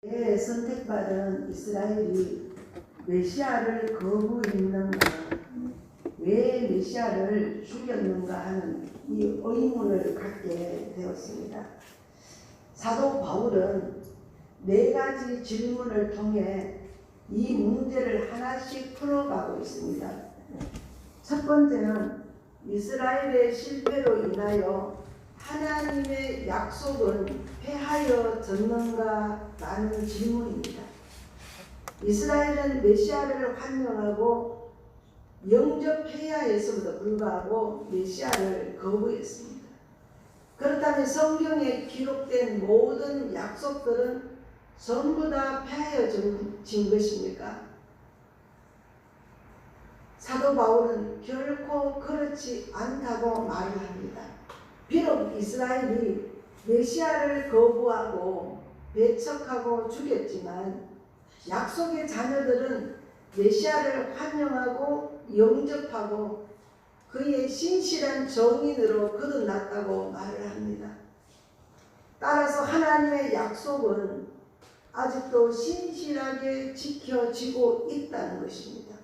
왜 선택받은 이스라엘이 메시아를 거부했는가, 왜 메시아를 죽였는가 하는 이 의문을 갖게 되었습니다. 사도 바울은 4가지 질문을 통해 이 문제를 하나씩 풀어가고 있습니다. 첫 번째는 이스라엘의 실패로 인하여 하나님의 약속은 폐하여졌는가 라는 질문입니다. 이스라엘은 메시아를 환영하고 영접해야 했음에도 불구하고 메시아를 거부했습니다. 그렇다면 성경에 기록된 모든 약속들은 전부 다 폐하여진 것입니까? 사도 바울은 결코 그렇지 않다고 말을 합니다. 비록 이스라엘이 메시아를 거부하고 배척하고 죽였지만 약속의 자녀들은 메시아를 환영하고 영접하고 그의 신실한 정인으로 거듭났다고 말을 합니다. 따라서 하나님의 약속은 아직도 신실하게 지켜지고 있다는 것입니다.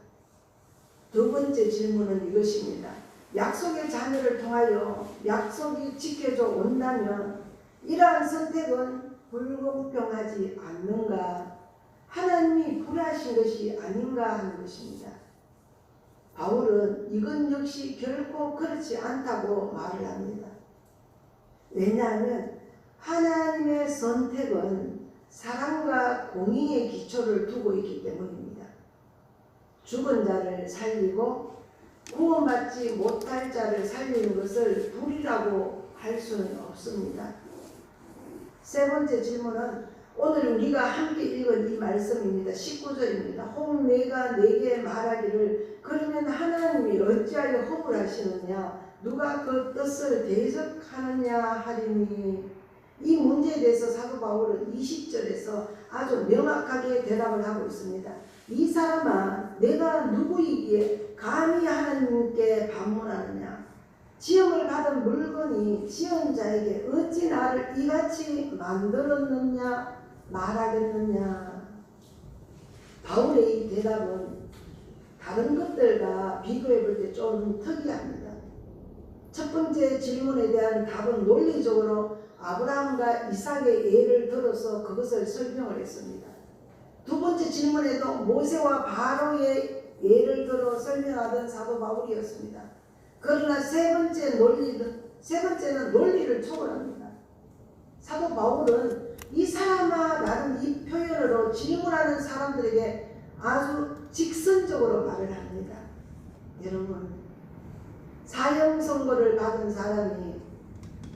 두 번째 질문은 이것입니다. 약속의 자녀를 통하여 약속이 지켜져 온다면 이러한 선택은 불공평하지 않는가, 하나님이 불의하신 것이 아닌가 하는 것입니다. 바울은 이건 역시 결코 그렇지 않다고 말을 합니다. 왜냐하면 하나님의 선택은 사랑과 공의의 기초를 두고 있기 때문입니다. 죽은 자를 살리고 구원받지 못할 자를 살리는 것을 불의라고 할 수는 없습니다. 세 번째 질문은 오늘 우리가 함께 읽은 이 말씀입니다. 19절입니다. 혹 내가 내게 말하기를 그러면 하나님이 어찌하여 허물하시느냐, 누가 그 뜻을 대적하느냐 하리니, 이 문제에 대해서 사도 바울은 20절에서 아주 명확하게 대답을 하고 있습니다. 이 사람아, 내가 누구이기에 감히 하나님께 반문하느냐? 지음을 받은 물건이 지은 자에게 어찌 나를 이같이 만들었느냐 말하겠느냐? 바울의 이 대답은 다른 것들과 비교해 볼 때 좀 특이합니다. 첫 번째 질문에 대한 답은 논리적으로 아브라함과 이삭의 예를 들어서 그것을 설명을 했습니다. 두 번째 질문에도 모세와 바로의 예를 들어 설명하던 사도 바울이었습니다. 그러나 세 번째는 논리를 초월합니다. 사도 바울은 이 사람아 라는 이 표현으로 질문하는 사람들에게 아주 직선적으로 말을 합니다. 여러분, 사형 선고를 받은 사람이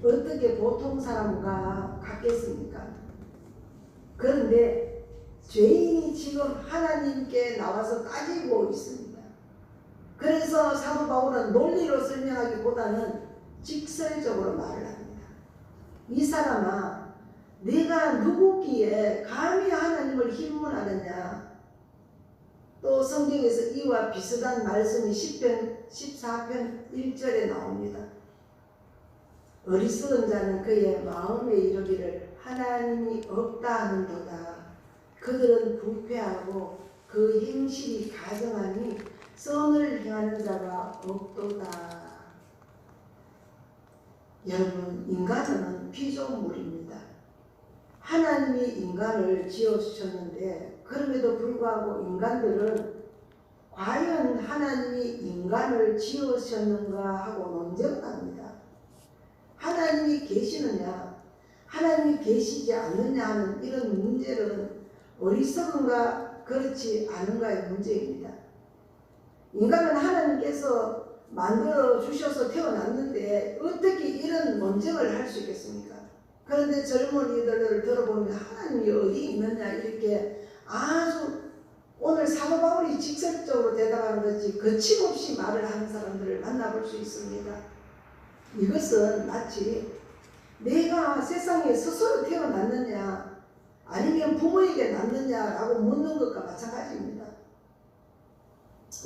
어떻게 보통 사람과 같겠습니까? 그런데 죄인이 지금 하나님께 나와서 따지고 있습니다. 그래서 사도 바울은 논리로 설명하기보다는 직설적으로 말을 합니다. 이 사람아, 네가 누구기에 감히 하나님을 흉문하느냐? 또 성경에서 이와 비슷한 말씀이 10편 14편 1절에 나옵니다. 어리석은 자는 그의 마음에 이르기를 하나님이 없다 하는도다. 그들은 부패하고 그 행실이 가증하니 선을 행하는 자가 없도다. 여러분, 인간은 피조물입니다. 하나님이 인간을 지어주셨는데 그럼에도 불구하고 인간들은 과연 하나님이 인간을 지으셨는가 하고 논쟁을 합니다. 하나님이 계시느냐, 하나님이 계시지 않느냐 하는 이런 문제는 어리석은가 그렇지 않은가의 문제입니다. 인간은 하나님께서 만들어 주셔서 태어났는데 어떻게 이런 논쟁을 할 수 있겠습니까? 그런데 젊은이들을 들어보면 하나님이 어디 있느냐 이렇게 아주 오늘 사도 바울이 직설적으로 대답하는 것이 거침없이 말을 하는 사람들을 만나볼 수 있습니다. 이것은 마치 내가 세상에 스스로 태어났느냐 아니면 부모에게 낳느냐라고 묻는 것과 마찬가지입니다.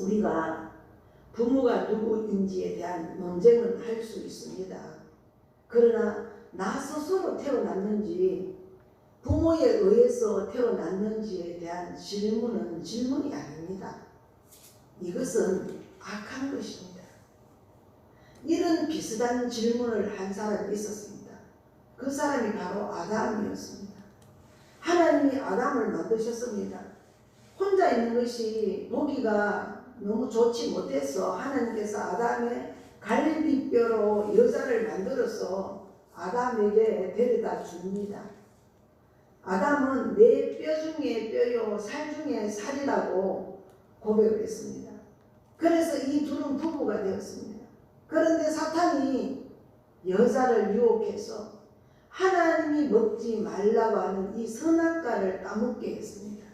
우리가 부모가 누구인지에 대한 논쟁은 할 수 있습니다. 그러나 나 스스로 태어났는지 부모 부모에 의해서 태어났는지에 대한 질문이 아닙니다. 이것은 악한 것입니다. 이런 비슷한 질문을 한 사람이 있었습니다. 그 사람이 바로 아담이었습니다. 하나님이 아담을 만드셨습니다. 혼자 있는 것이 보기가 너무 좋지 못해서 하나님께서 아담의 갈비뼈로 여자를 만들어서 아담에게 데려다 줍니다. 아담은 내 뼈 중에 뼈요 살 중에 살이라고 고백을 했습니다. 그래서 이 둘은 부부가 되었습니다. 그런데 사탄이 여자를 유혹해서 하나님이 먹지 말라고 하는 이 선악과를 따먹게 했습니다.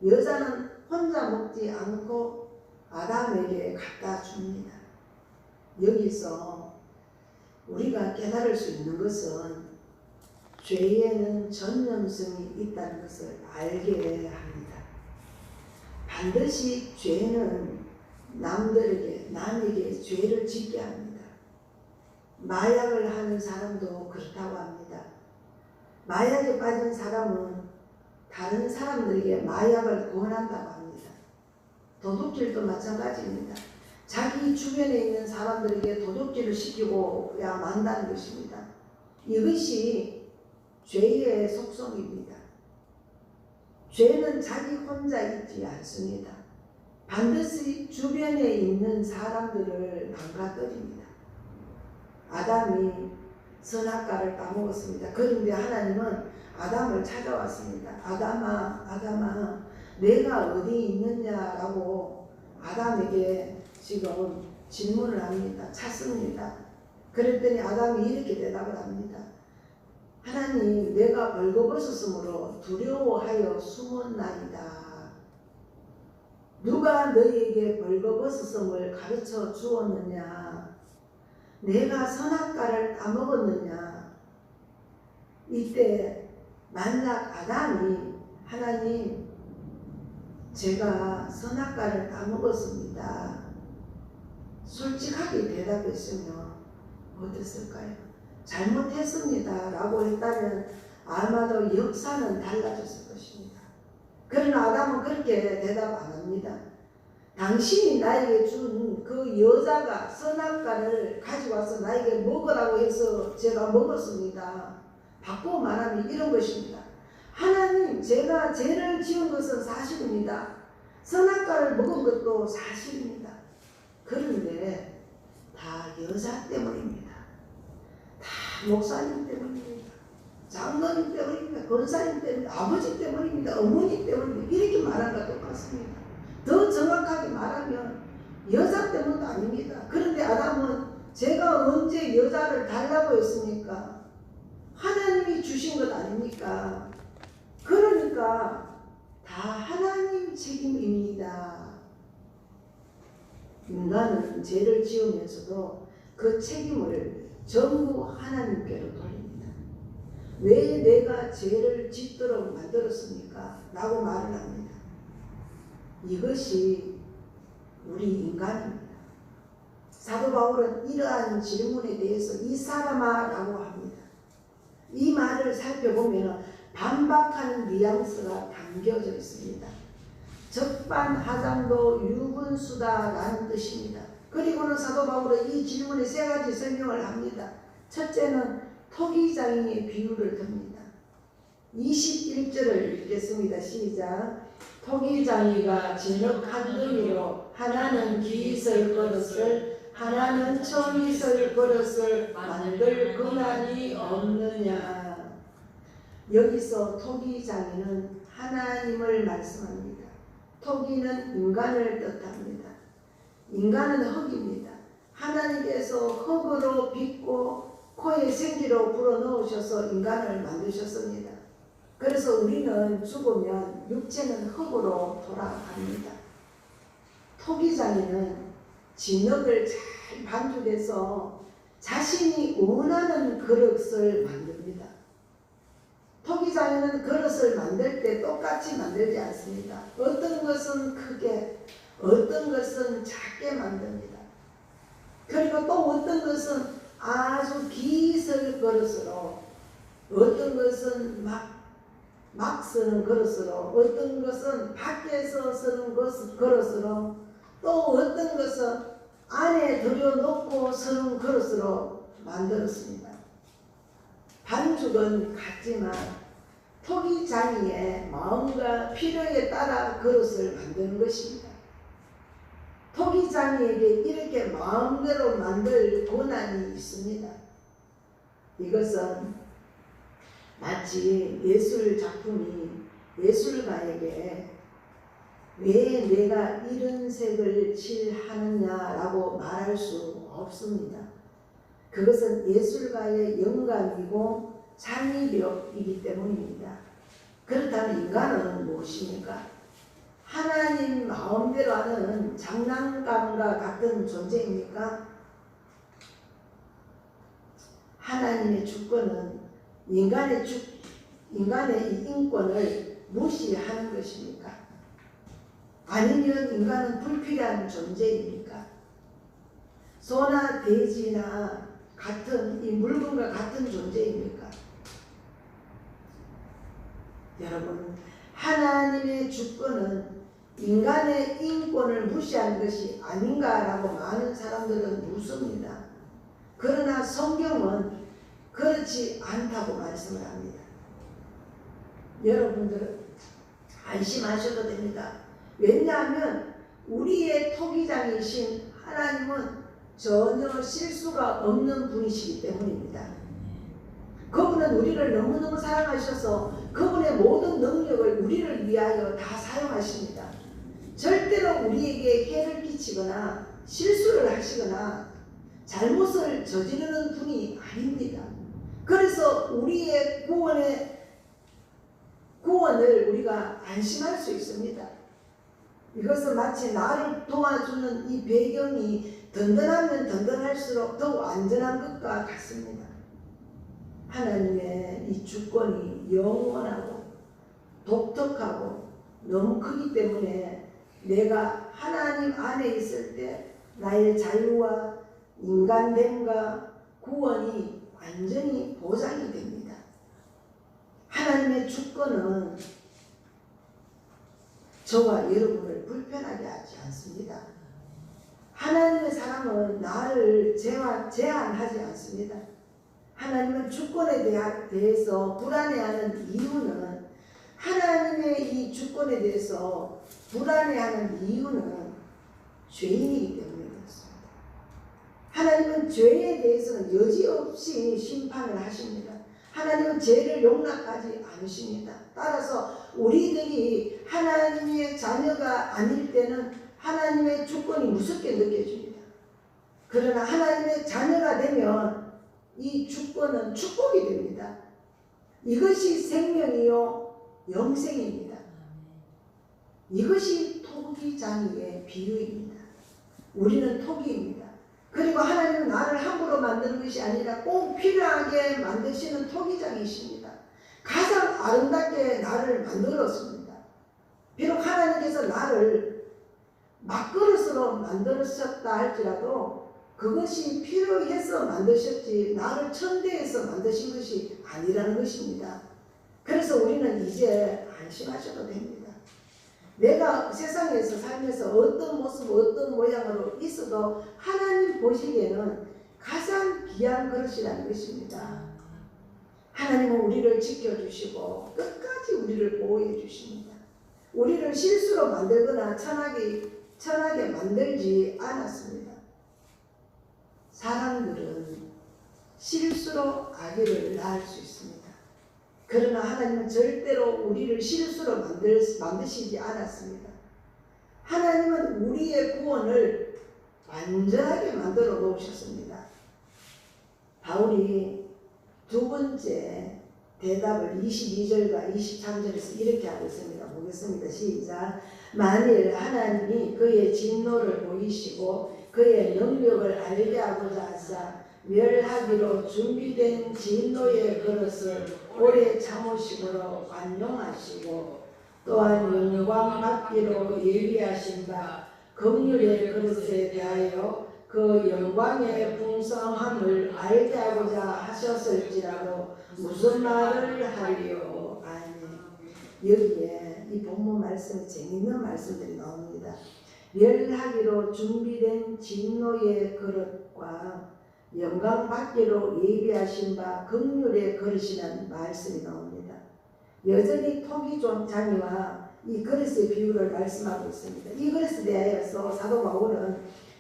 여자는 혼자 먹지 않고 아담에게 갖다 줍니다. 여기서 우리가 깨달을 수 있는 것은 죄에는 전념성이 있다는 것을 알게 합니다. 반드시 죄는 남에게 죄를 짓게 합니다. 마약을 하는 사람도 그렇다고 합니다. 마약에 빠진 사람은 다른 사람들에게 마약을 권한다고 합니다. 도둑질도 마찬가지입니다. 자기 주변에 있는 사람들에게 도둑질을 시키고야 만다는 것입니다. 이것이 죄의 속성입니다. 죄는 자기 혼자 있지 않습니다. 반드시 주변에 있는 사람들을 망가뜨립니다. 아담이 선악과를 따먹었습니다. 그런데 하나님은 아담을 찾아왔습니다. 아담아, 내가 어디 있느냐라고 아담에게 지금 질문을 합니다. 찾습니다. 그랬더니 아담이 이렇게 대답을 합니다. 하나님, 내가 벌거벗었으므로 두려워하여 숨었나이다. 누가 너희에게 벌거벗었음을 가르쳐 주었느냐? 내가 선악과를 따먹었느냐? 이때 만약 아담이 하나님, 제가 선악과를 따먹었습니다. 솔직하게 대답했으면 어땠을까요? 잘못했습니다 라고 했다면 아마도 역사는 달라졌을 것입니다. 그러나 아담은 그렇게 대답 안 합니다. 당신이 나에게 준 그 여자가 선악과를 가져와서 나에게 먹으라고 해서 제가 먹었습니다. 바꾸어 말하면 이런 것입니다. 하나님, 제가 죄를 지은 것은 사실입니다. 선악과를 먹은 것도 사실입니다. 그런데 다 여자 때문입니다. 다 목사님 때문입니다. 장로님 때문입니다. 권사님 때문입니다. 아버지 때문입니다. 어머니 때문입니다. 이렇게 말한 것과 똑같습니다. 더 정확하게 말하면 여자 때문도 아닙니다. 그런데 아담은 제가 언제 여자를 달라고 했습니까? 하나님이 주신 것 아닙니까? 그러니까 다 하나님 책임입니다. 인간은 죄를 지으면서도 그 책임을 전부 하나님께로 돌립니다. 왜 내가 죄를 짓도록 만들었습니까? 라고 말을 합니다. 이것이 우리 인간입니다. 사도 바울은 이러한 질문에 대해서 이 사람아 라고 합니다. 이 말을 살펴보면 반박하는 뉘앙스가 담겨져 있습니다. 적반하장도 유분수다 라는 뜻입니다. 그리고는 사도 바울은 이 질문에 세 가지 설명을 합니다. 첫째는 토기장이의 비유를 듭니다. 21절을 읽겠습니다. 시작. 토기장이가 진흙 한 더미로 하나는 기이설 그릇을 하나는 청이설 그릇을 만들 권한이 없느냐. 여기서 토기장이는 하나님을 말씀합니다. 토기는 인간을 뜻합니다. 인간은 흙입니다. 하나님께서 흙으로 빚고 코에 생기로 불어넣으셔서 인간을 만드셨습니다. 그래서 우리는 죽으면 육체는 흙으로 돌아갑니다. 토기장이는 진흙을 잘 반죽해서 자신이 원하는 그릇을 만듭니다. 토기장이는 그릇을 만들 때 똑같이 만들지 않습니다. 어떤 것은 크게, 어떤 것은 작게 만듭니다. 그리고 또 어떤 것은 아주 기설 그릇으로, 어떤 것은 막 막 쓰는 그릇으로, 어떤 것은 밖에서 쓰는 그릇으로, 또 어떤 것은 안에 들여놓고 쓰는 그릇으로 만들었습니다. 반죽은 같지만 토기장이의 마음과 필요에 따라 그릇을 만드는 것입니다. 토기장이에게 이렇게 마음대로 만들 권한이 있습니다. 이것은 마치 예술 작품이 예술가에게 왜 내가 이런 색을 칠하느냐라고 말할 수 없습니다. 그것은 예술가의 영감이고 창의력이기 때문입니다. 그렇다면 인간은 무엇입니까? 하나님 마음대로 하는 장난감과 같은 존재입니까? 하나님의 주권은 인간의 인권을 무시하는 것입니까? 아니면 인간은 불필요한 존재입니까? 소나 돼지나 같은 이 물건과 같은 존재입니까? 여러분, 하나님의 주권은 인간의 인권을 무시하는 것이 아닌가라고 많은 사람들은 묻습니다. 그러나 성경은 그렇지 않다고 말씀을 합니다. 여러분들은 안심하셔도 됩니다. 왜냐하면 우리의 토기장이신 하나님은 전혀 실수가 없는 분이시기 때문입니다. 그분은 우리를 너무너무 사랑하셔서 그분의 모든 능력을 우리를 위하여 다 사용하십니다. 절대로 우리에게 해를 끼치거나 실수를 하시거나 잘못을 저지르는 분이 아닙니다. 그래서 우리의 구원을 우리가 안심할 수 있습니다. 이것은 마치 나를 도와주는 이 배경이 든든하면 든든할수록 더욱 안전한 것과 같습니다. 하나님의 이 주권이 영원하고 독특하고 너무 크기 때문에 내가 하나님 안에 있을 때 나의 자유와 인간됨과 구원이 완전히 보장이 됩니다. 하나님의 주권은 저와 여러분을 불편하게 하지 않습니다. 하나님의 사랑은 나를 제한하지 않습니다. 하나님은 주권에 대해서 불안해하는 이유는 하나님의 이 주권에 대해서 불안해하는 이유는 죄인이기 때문에 그렇습니다. 하나님은 죄에 대해서는 여지없이 심판을 하십니다. 하나님은 죄를 용납하지 않으십니다. 따라서 우리들이 하나님의 자녀가 아닐 때는 하나님의 주권이 무섭게 느껴집니다. 그러나 하나님의 자녀가 되면 이 주권은 축복이 됩니다. 이것이 생명이요 영생입니다. 이것이 토기장이의 비유입니다. 우리는 토기입니다. 그리고 하나님은 나를 함부로 만드는 것이 아니라 꼭 필요하게 만드시는 토기장이십니다. 가장 아름답게 나를 만들었습니다. 비록 하나님께서 나를 막그릇으로 만드셨다 할지라도 그것이 필요해서 만드셨지 나를 천대에서 만드신 것이 아니라는 것입니다. 그래서 우리는 이제 안심하셔도 됩니다. 내가 세상에서 살면서 어떤 모습, 어떤 모양으로 있어도 하나님 보시기에는 가장 귀한 그릇이라는 것입니다. 하나님은 우리를 지켜주시고 끝까지 우리를 보호해 주십니다. 우리를 실수로 만들거나 천하게 만들지 않았습니다. 사람들은 실수로 아기를 낳을 수 있습니다. 그러나 하나님은 절대로 우리를 실수로 만드시지 않았습니다. 하나님은 우리의 구원을 완전하게 만들어 놓으셨습니다. 바울이 두 번째 대답을 22절과 23절에서 이렇게 하고 있습니다. 보겠습니다. 시작. 만일 하나님이 그의 진노를 보이시고 그의 능력을 알게 하고자 하사 멸하기로 준비된 진노의 그릇을 오래 참으심으로 관용하시고 또한 영광 받기로 예비하신 바 긍휼의 그릇에 대하여 그 영광의 풍성함을 알게 하고자 하셨을지라도 무슨 말을 하리요. 아멘. 여기에 이 본문 말씀에 재미있는 말씀들이 나옵니다. 멸하기로 준비된 진노의 그릇과 영광 받기로 예비하신 바 긍휼의 그릇이라는 말씀이 나옵니다. 여전히 토기장이와 이 그릇의 비유를 말씀하고 있습니다. 이 그릇에 대하여서 사도 바울은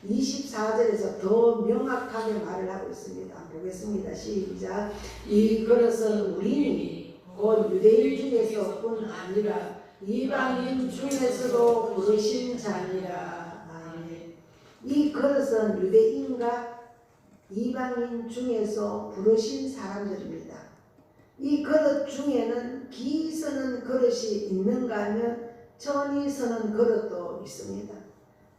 24절에서 더 명확하게 말을 하고 있습니다. 보겠습니다. 시작. 이 그릇은 우리니 곧 유대인 중에서뿐 아니라 이방인 중에서도 부르신 자니라. 아멘. 이 그릇은 유대인과 이방인 중에서 부르신 사람들입니다. 이 그릇 중에는 기 서는 그릇이 있는가 하면 천이 서는 그릇도 있습니다.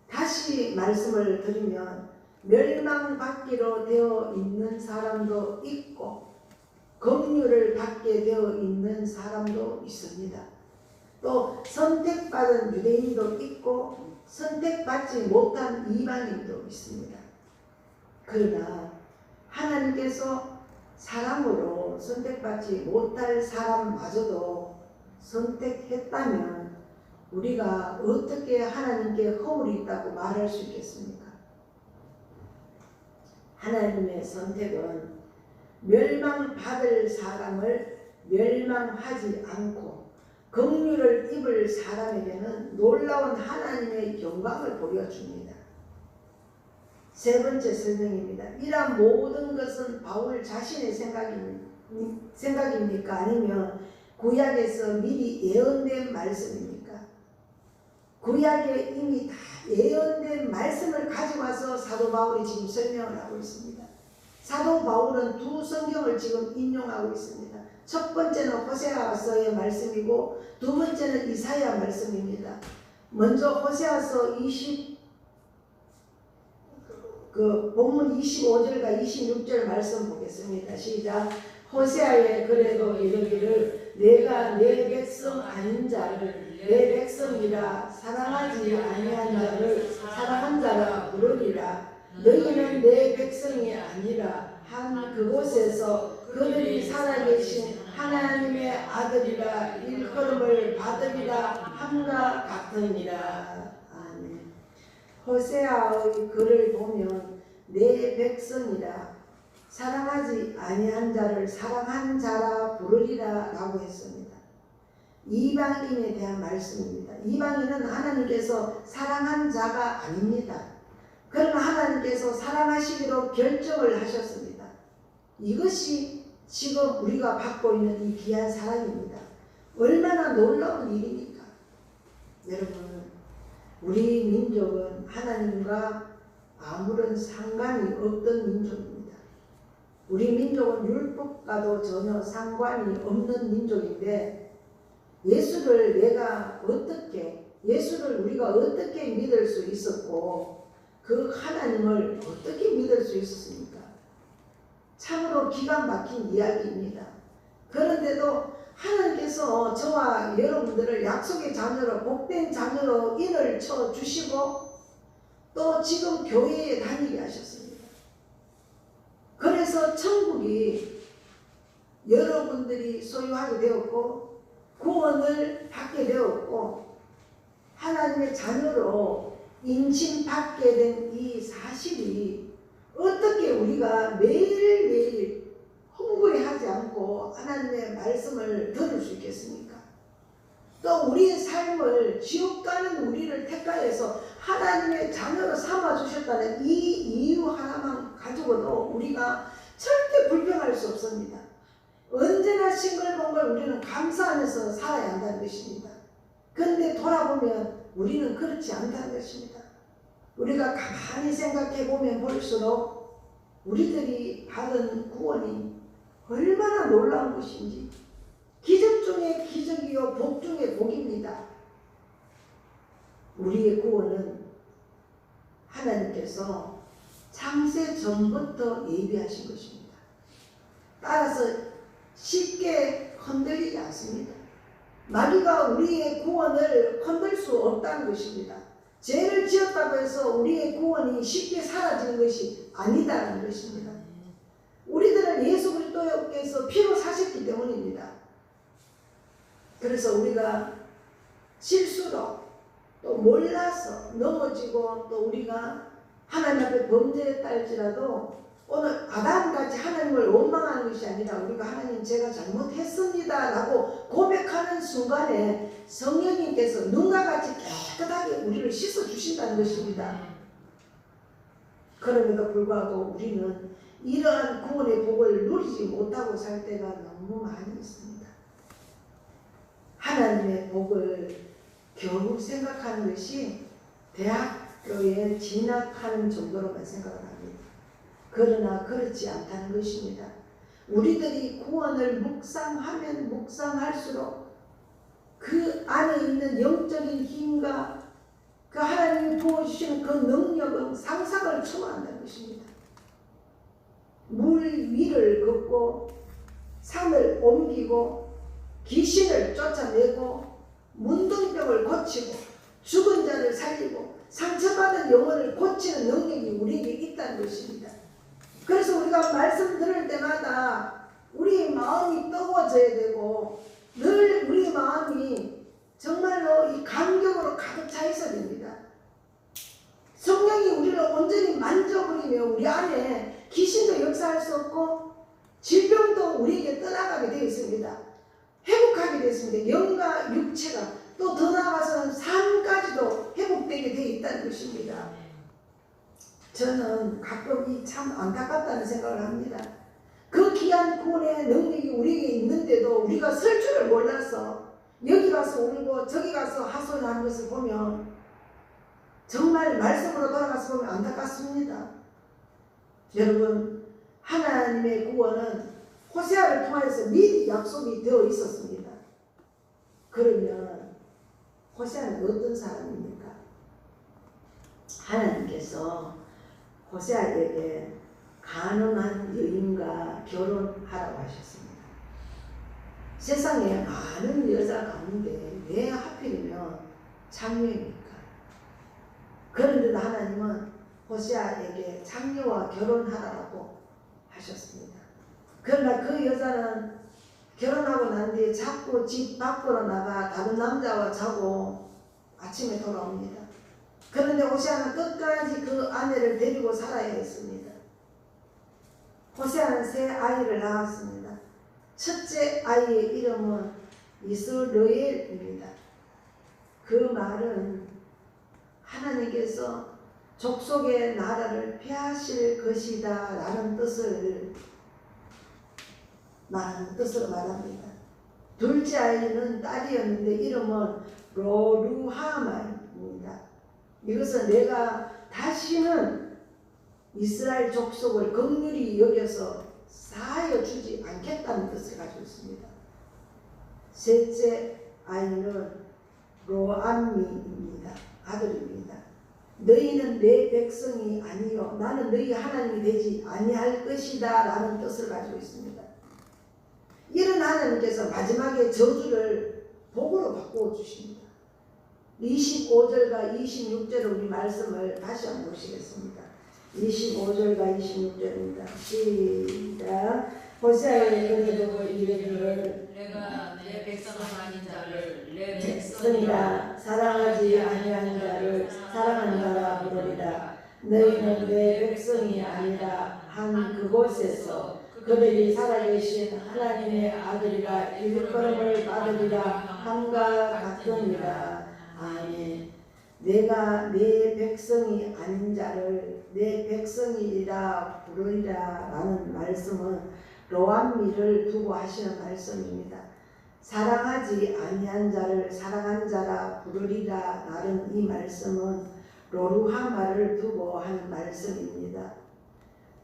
다시 말씀을 드리면 멸망받기로 되어 있는 사람도 있고 긍휼을 받게 되어 있는 사람도 있습니다. 또 선택받은 유대인도 있고 선택받지 못한 이방인도 있습니다. 그러나 하나님께서 사람으로 선택받지 못할 사람마저도 선택했다면 우리가 어떻게 하나님께 허물이 있다고 말할 수 있겠습니까? 하나님의 선택은 멸망받을 사람을 멸망하지 않고 긍휼을 입을 사람에게는 놀라운 하나님의 영광을 보여줍니다. 세 번째 설명입니다. 이러한 모든 것은 바울 자신의 생각입니까? 아니면 구약에서 미리 예언된 말씀입니까? 구약에 이미 다 예언된 말씀을 가지고 와서 사도 바울이 지금 설명을 하고 있습니다. 사도 바울은 두 성경을 지금 인용하고 있습니다. 첫 번째는 호세아서의 말씀이고 두 번째는 이사야 말씀입니다. 먼저 호세아서 본문 25절과 26절 말씀 보겠습니다. 시작. 호세아의 그래도 이르기를 내가 내 백성 아닌 자를 내 백성이라 사랑하지 아니한 자를 사랑한 자라 부르리라. 너희는 내 백성이 아니라 한 그곳에서 그들이 살아계신 하나님의 아들이라 일컬음을 받으리라 함과 같으니라. 아멘. 호세아의 글을 보면 내 백성이라 사랑하지 아니한 자를 사랑한 자라 부르리라 라고 했습니다. 이방인에 대한 말씀입니다. 이방인은 하나님께서 사랑한 자가 아닙니다. 그러나 하나님께서 사랑하시기로 결정을 하셨습니다. 이것이 지금 우리가 받고 있는 이 귀한 사랑입니다. 얼마나 놀라운 일입니까? 여러분, 우리 민족은 하나님과 아무런 상관이 없던 민족입니다. 우리 민족은 율법과도 전혀 상관이 없는 민족인데 예수를 우리가 어떻게 믿을 수 있었고 그 하나님을 어떻게 믿을 수 있었습니까? 참으로 기가 막힌 이야기입니다. 그런데도 하나님께서 저와 여러분들을 약속의 자녀로 복된 자녀로 인을 쳐 주시고 또 지금 교회에 다니게 하셨습니다. 그래서 천국이 여러분들이 소유하게 되었고 구원을 받게 되었고 하나님의 자녀로 인침받게 된 이 사실이 어떻게 우리가 매일매일 흥분하지 않고 하나님의 말씀을 들을 수 있겠습니까? 또 우리의 삶을 지옥 가는 우리를 택하여서 하나님의 자녀로 삼아주셨다는 이 이유 하나만 가지고도 우리가 절대 불평할 수 없습니다. 언제나 싱글벙글 우리는 감사하면서 살아야 한다는 것입니다. 그런데 돌아보면 우리는 그렇지 않다는 것입니다. 우리가 가만히 생각해 보면 볼수록 우리들이 받은 구원이 얼마나 놀라운 것인지 기적 중에 기적이요 복 중에 복입니다. 우리의 구원은 하나님께서 창세 전부터 예비하신 것입니다. 따라서 쉽게 흔들리지 않습니다. 마귀가 우리의 구원을 흔들 수 없다는 것입니다. 죄를 지었다고 해서 우리의 구원이 쉽게 사라지는 것이 아니다라는 것입니다. 우리들은 예수 그리스도께서 피로 사셨기 때문입니다. 그래서 우리가 실수로 또 몰라서 넘어지고 또 우리가 하나님 앞에 범죄했다 할지라도 오늘 아담같이 하나님을 원망하는 것이 아니라 우리가 하나님 제가 잘못했습니다 라고 고백하는 순간에 성령님께서 눈과 같이 깨끗하게 우리를 씻어주신다는 것입니다. 그럼에도 불구하고 우리는 이러한 구원의 복을 누리지 못하고 살 때가 너무 많이 있습니다. 하나님의 복을 겨우 생각하는 것이 대학교에 진학하는 정도로만 생각을 합니다. 그러나 그렇지 않다는 것입니다. 우리들이 구원을 묵상하면 묵상할수록 그 안에 있는 영적인 힘과 그 하나님이 부어주시는 그 능력은 상상을 초월한다는 것입니다. 물 위를 걷고 산을 옮기고 귀신을 쫓아내고 문둥병을 고치고 죽은 자를 살리고 상처받은 영혼을 고치는 능력이 우리에게 있다는 것입니다. 그래서 우리가 말씀 들을 때마다 우리 마음이 뜨거워져야 되고 늘 우리 마음이 정말로 이 감격으로 가득 차 있어야 됩니다. 성령이 우리를 온전히 만져버리면 우리 안에 귀신도 역사할 수 없고 질병도 우리에게 떠나가게 되어 있습니다. 회복하게 되어 있습니다. 영과 육체가 또 더 나아가서는 삶까지도 회복되게 되어 있다는 것입니다. 저는 가끔 이 참 안타깝다는 생각을 합니다. 그 귀한 구원의 능력이 우리에게 있는데도 우리가 쓸 줄을 몰라서 여기 가서 울고 저기 가서 하소연하는 것을 보면 정말 말씀으로 돌아가서 보면 안타깝습니다. 여러분, 하나님의 구원은 호세아를 통해서 미리 약속이 되어 있었습니다. 그러면 호세아는 어떤 사람입니까? 하나님께서 호세아에게 가능한 여인과 결혼하라고 하셨습니다. 세상에 많은 여자 가운데 왜 하필이면 장녀입니까? 그런데도 하나님은 호세아에게 장녀와 결혼하라고 하셨습니다. 그러나 그 여자는 결혼하고 난 뒤에 자꾸 집 밖으로 나가 다른 남자와 자고 아침에 돌아옵니다. 그런데 호세아는 끝까지 그 아내를 데리고 살아야 했습니다. 호세아는 새 아이를 낳았습니다. 첫째 아이의 이름은 이스라엘입니다. 그 말은 하나님께서 족속의 나라를 폐하실 것이다 라는 뜻으로 말합니다. 둘째 아이는 딸이었는데 이름은 로루하마입니다. 이것은 내가 다시는 이스라엘 족속을 긍휼히 여겨서 사하여 주지 않겠다는 뜻을 가지고 있습니다. 셋째 아이는 로암미입니다. 아들입니다. 너희는 내 백성이 아니요 나는 너희 하나님이 되지 아니할 것이다 라는 뜻을 가지고 있습니다. 이런 하나님께서 마지막에 저주를 복으로 바꾸어 주십니다. 25절과 26절을 우리 말씀을 다시 한번 보시겠습니다. 25절과 26절입니다. 시작. 호세아의 은혜로 이르기를 내가 내 백성은 아닌 자를 내 백성이라 사랑하지 아니한 자를 사랑하는 자라 부르리라. 너희는 내 백성이 아니라 한 그곳에서 그들이 살아계신 하나님의 아들이라 일컬음을 받으리라 함과 같으니라. 아멘. 내가 내 백성이 아닌 자를 내 백성이라 부르리라 라는 말씀은 로암미를 두고 하시는 말씀입니다. 사랑하지 아니한 자를 사랑한 자라 부르리라 라는 이 말씀은 로루하마를 두고 하는 말씀입니다.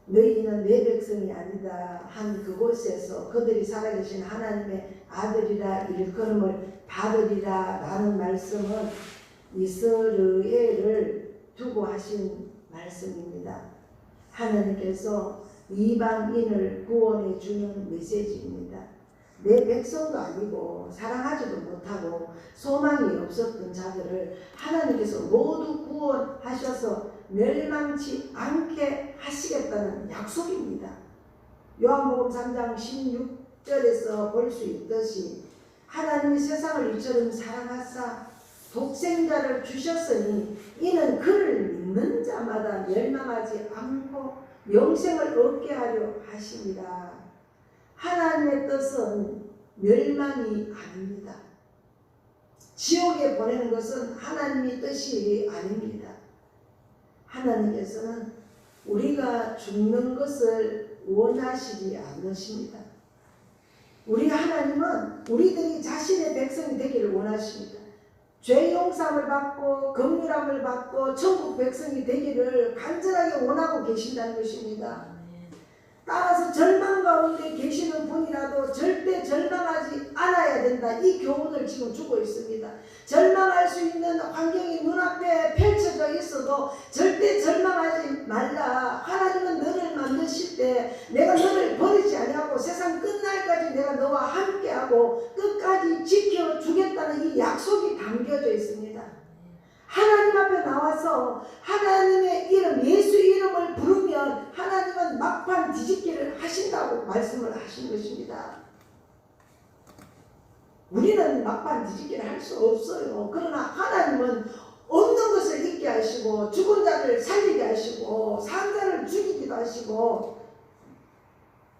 너희는 내 백성이 아니다 한 그곳에서 그들이 살아계신 하나님의 아들이라 일컬음을 받으리라 라는 말씀은 이스라엘을 두고 하신 말씀입니다. 하나님께서 이방인을 구원해 주는 메시지입니다. 내 백성도 아니고 사랑하지도 못하고 소망이 없었던 자들을 하나님께서 모두 구원하셔서 멸망치 않게 하시겠다는 약속입니다. 요한복음 3장 16절에서 볼 수 있듯이 하나님 하나님이 세상을 이처럼 사랑하사 독생자를 주셨으니 이는 그를 믿는 자마다 멸망하지 않고 영생을 얻게 하려 하십니다. 하나님의 뜻은 멸망이 아닙니다. 지옥에 보내는 것은 하나님의 뜻이 아닙니다. 하나님께서는 우리가 죽는 것을 원하시지 않으십니다. 우리 하나님은 우리들이 자신의 백성이 되기를 원하십니다. 죄 용서함을 받고 긍휼함을 받고 천국 백성이 되기를 간절하게 원하고 계신다는 것입니다. 따라서 절망 가운데 계시는 분이라도 절대 절망하지 않아야 된다. 이 교훈을 지금 주고 있습니다. 절망할 수 있는 환경이 눈앞에 펼쳐져 있어도 절대 절망하지 말라. 하나님은 너를 만드실 때 내가 너를 버리지 아니하고 세상 끝날까지 내가 너와 함께하고 끝까지 지켜주겠다는 이 약속이 담겨져 있습니다. 하나님 앞에 나와서 하나님의 이름, 예수 이름을 부르면 하나님은 막판 뒤집기를 하신다고 말씀을 하신 것입니다. 우리는 막판 뒤집기를 할 수 없어요. 그러나 하나님은 없는 것을 있게 하시고 죽은 자를 살리게 하시고 산 자를 죽이기도 하시고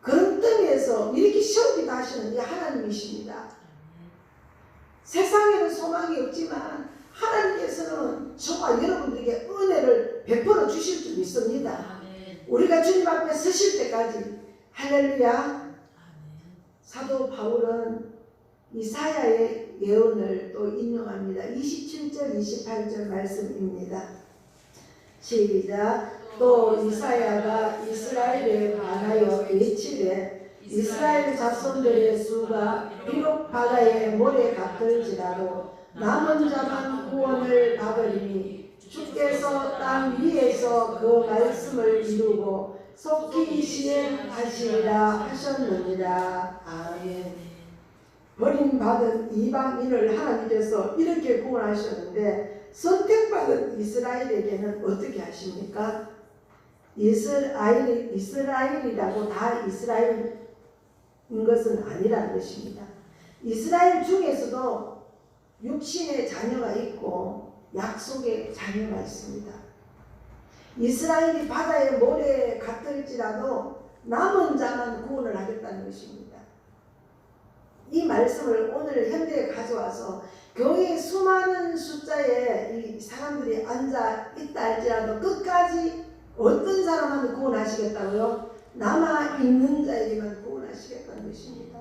그런 뜸에서 이렇게 세우기도 하시는 이 하나님이십니다. 세상에는 소망이 없지만 하나님께서는 저와 여러분들에게 은혜를 베풀어 주실 줄 믿습니다. 우리가 주님 앞에 서실 때까지. 할렐루야. 사도 바울은 이사야의 예언을 또 인용합니다. 27절 28절 말씀입니다. 시작. 또 이사야가 이스라엘에 관하여 외치되 이스라엘 자손들의 수가 비록 바다의 모래 같을지라도 남은 자만 구원을 받으리니 주께서 땅 위에서 그 말씀을 이루고 속히 시행하시리라 하셨느니라. 아멘. 버림받은 이방인을 하나님께서 이렇게 구원하셨는데 선택받은 이스라엘에게는 어떻게 하십니까? 이스라엘이라고 다 이스라엘인 것은 아니라는 것입니다. 이스라엘 중에서도 육신의 자녀가 있고 약속의 자녀가 있습니다. 이스라엘이 바다의 모래 같을지라도 남은 자만 구원을 하겠다는 것입니다. 이 말씀을 오늘 현대에 가져와서 교회에 수많은 숫자의 이 사람들이 앉아 있다 할지라도 끝까지 어떤 사람만 구원하시겠다고요? 남아있는 자에게만 구원하시겠다는 것입니다.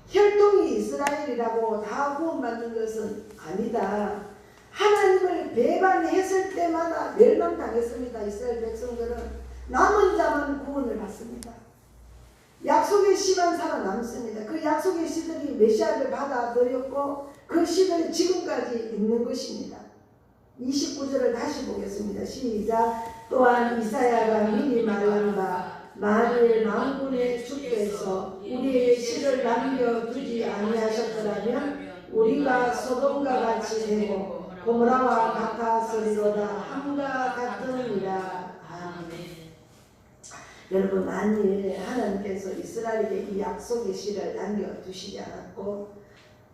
혈통이 이스라엘이라고 다 구원받는 것은 아니다. 하나님을 배반했을 때마다 멸망당했습니다. 이스라엘 백성들은 남은 자만 구원을 받습니다. 약속의 씨만 살아남습니다. 그 약속의 씨들이 메시아를 받아들였고 그 씨들이 지금까지 있는 것입니다. 29절을 다시 보겠습니다. 시작. 또한 이사야가 미리 말한 바 만일 만군의 주께서 우리의 씨를 남겨두지 아니하셨더라면 우리가 소돔과 같이 되고 고모라와 같았으리로다 함과 같으니라. 아멘. 여러분, 만일 하나님께서 이스라엘에게 이 약속의 씨를 남겨두시지 않았고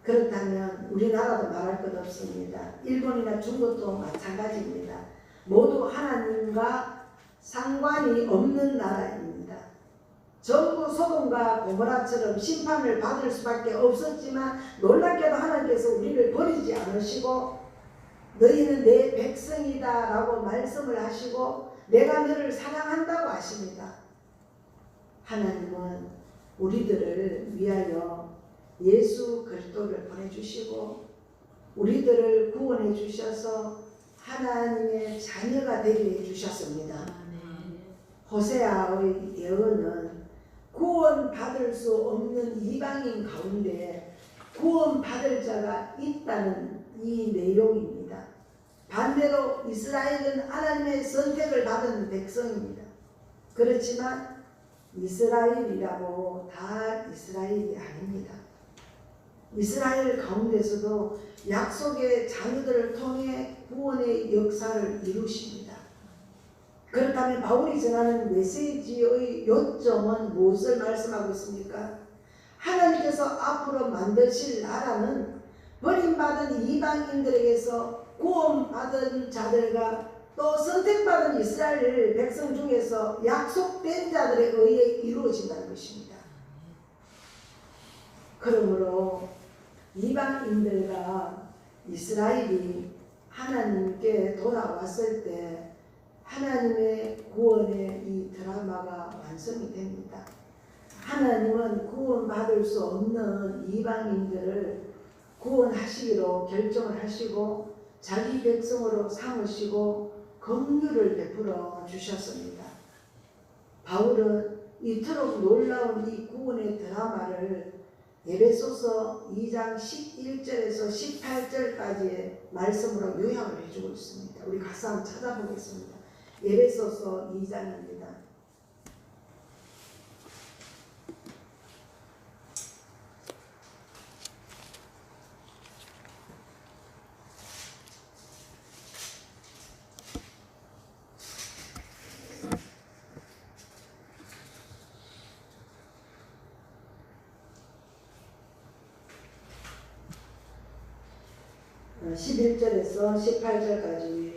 그렇다면 우리나라도 말할 것 없습니다. 일본이나 중국도 마찬가지입니다. 모두 하나님과 상관이 없는 나라입니다. 전부 소돔과 고모라처럼 심판을 받을 수밖에 없었지만 놀랍게도 하나님께서 우리를 버리지 않으시고 너희는 내 백성이다 라고 말씀을 하시고 내가 너를 사랑한다고 하십니다. 하나님은 우리들을 위하여 예수 그리스도를 보내주시고 우리들을 구원해 주셔서 하나님의 자녀가 되게 해주셨습니다. 호세아의 예언은 구원받을 수 없는 이방인 가운데 구원받을 자가 있다는 이 내용입니다. 반대로 이스라엘은 하나님의 선택을 받은 백성입니다. 그렇지만 이스라엘이라고 다 이스라엘이 아닙니다. 이스라엘 가운데서도 약속의 자녀들을 통해 구원의 역사를 이루십니다. 그렇다면 바울이 전하는 메시지의 요점은 무엇을 말씀하고 있습니까? 하나님께서 앞으로 만드실 나라는 버림받은 이방인들에게서 구원받은 자들과 또 선택받은 이스라엘 백성 중에서 약속된 자들에 의해 이루어진다는 것입니다. 그러므로 이방인들과 이스라엘이 하나님께 돌아왔을 때 하나님의 구원의 이 드라마가 완성이 됩니다. 하나님은 구원받을 수 없는 이방인들을 구원하시기로 결정을 하시고 자기 백성으로 삼으시고 긍휼을 베풀어 주셨습니다. 바울은 이토록 놀라운 이 구원의 드라마를 에베소서 2장 11절에서 18절까지의 말씀으로 요약을 해주고 있습니다. 우리 같이 한번 찾아보겠습니다. 에베소서 2장입니다. 어, 11절에서 18절까지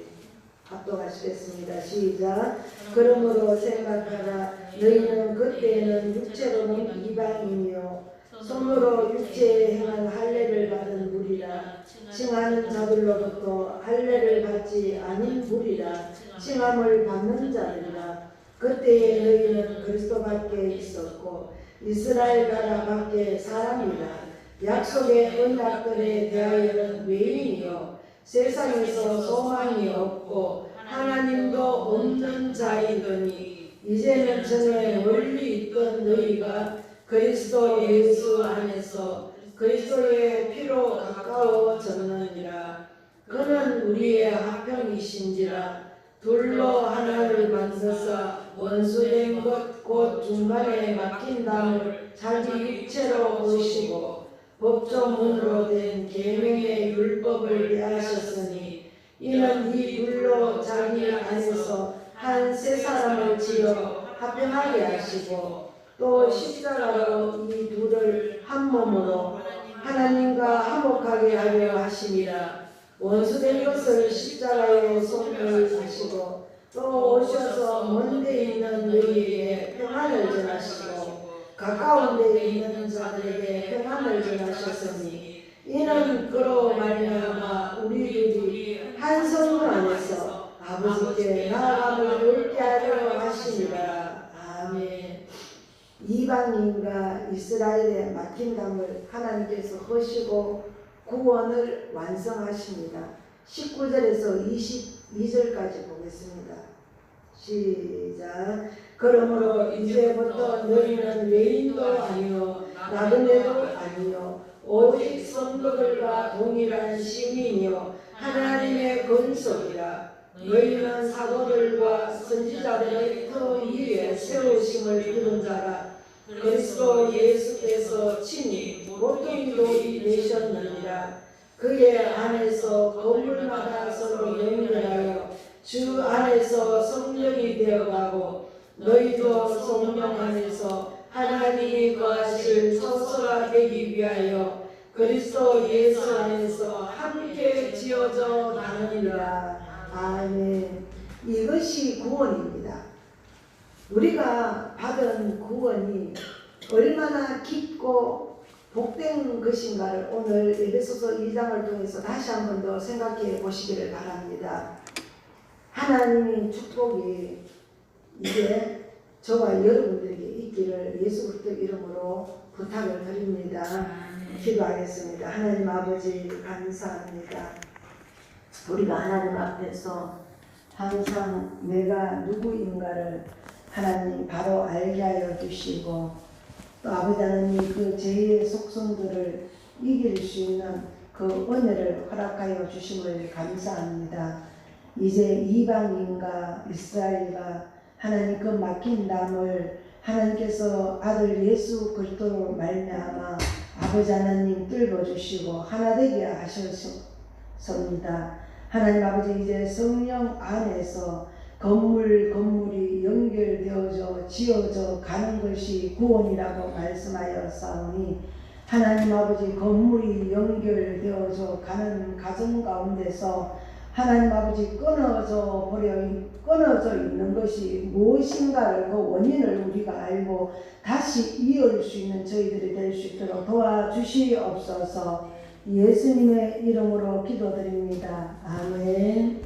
합독하시겠습니다. 시작. 그러므로 생각하라. 너희는 그때에는 육체로는 이방인이요 손으로 육체에 행한 할례를 받은 무리라. 칭하는 자들로부터 할례를 받지 않은 무리라. 칭함을 받는 자들이라. 그때에 너희는 그리스도 밖에 있었고 이스라엘 나라 밖에 사람이라. 약속의 언약들에 대하여는 외인이요 세상에서 소망이 없고 하나님도 없는 자이더니 이제는 전에 멀리 있던 너희가 그리스도 예수 안에서 그리스도의 피로 가까워졌느니라. 그는 우리의 화평이신지라. 둘로 하나를 만드사 원수된 것 곧 중간에 막힌 담을 자기 육체로 보시고 법조문으로 된 계명의 율법을 대하셨으니 이는 이 둘로 자기 안에서 한 새 사람을 지어 화평하게 하시고 또 십자가로 이 둘을 한 몸으로 하나님과 화목하게 하려 하심이라. 원수된 것을 십자가에 손들으시고 또 오셔서 먼 데 있는 너희에게 평안을 전하시고 가까운 데 있는 자들에게 평안을 전하셨으니 이는 그로 말미암아 우리들이 한 성문 안에서 아버지께 나아감을 옳게 하려 하시니라. 아멘. 이방인과 이스라엘의 막힌 담을 하나님께서 허시고 구원을 완성하십니다. 19절에서 22절까지 보겠습니다. 시작. 그러므로 이제부터 너희는 외인도 아니요 나그네도 아니요 오직 성도들과 동일한 시민이요 하나님의 권속이라. 너희는 사도들과 선지자들의 터 위에 세우심을 입은 자라. 그리스도 예수께서 친히 모퉁이 돌이 되셨느니라. 그의 안에서 건물마다 서로 연결하여 주 안에서 성령이 되어가고 너희도 성령 안에서 하나님이 거하실 처소가 되기 위하여 그리스도 예수 안에서 함께 지어져 나느니라. 아멘. 이것이 구원입니다. 우리가 받은 구원이 얼마나 깊고 복된 것인가를 오늘 에베소서 2장을 통해서 다시 한 번 더 생각해 보시기를 바랍니다. 하나님의 축복이 이제 저와 여러분들에게 있기를 예수 그리스도 이름으로 부탁을 드립니다. 기도하겠습니다. 하나님 아버지 감사합니다. 우리가 하나님 앞에서 항상 내가 누구인가를 하나님 바로 알게 하여 주시고 또 아버지 하나님 그 죄의 속성들을 이길 수 있는 그 은혜를 허락하여 주심을 감사합니다. 이제 이방인과 이스라엘과 하나님 그 막힌 담을 하나님께서 아들 예수 그리스도로 말미암아 아버지 하나님 뚫어주시고 하나 되게 하셨습니다. 하나님 아버지 이제 성령 안에서 건물이 연결되어져 지어져 가는 것이 구원이라고 말씀하였사오니 하나님 아버지 건물이 연결되어져 가는 가정 가운데서 하나님 아버지 끊어져 있는 것이 무엇인가를 그 원인을 우리가 알고 다시 이을 수 있는 저희들이 될 수 있도록 도와주시옵소서. 예수님의 이름으로 기도드립니다. 아멘.